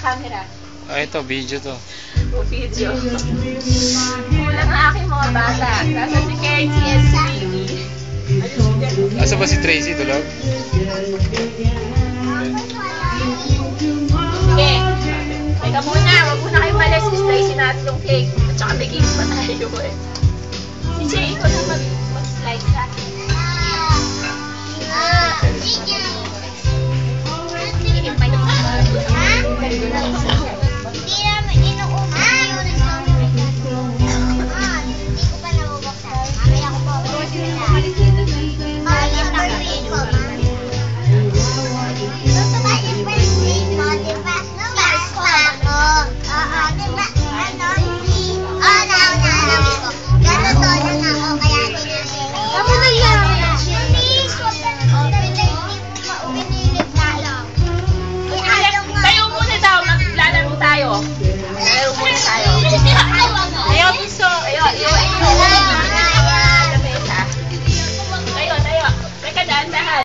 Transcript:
camera. Ito, video to. O video. Kulang ang aking mga bata. Nasa si Kenji and si Mimi. Asa ba si Tracy? Tulog? Sige. Teka muna. Huwag muna kayo malas. Slice natin yung cake. At saka may cake pa tayo eh. Si Jay, ikaw na mag-slice ha.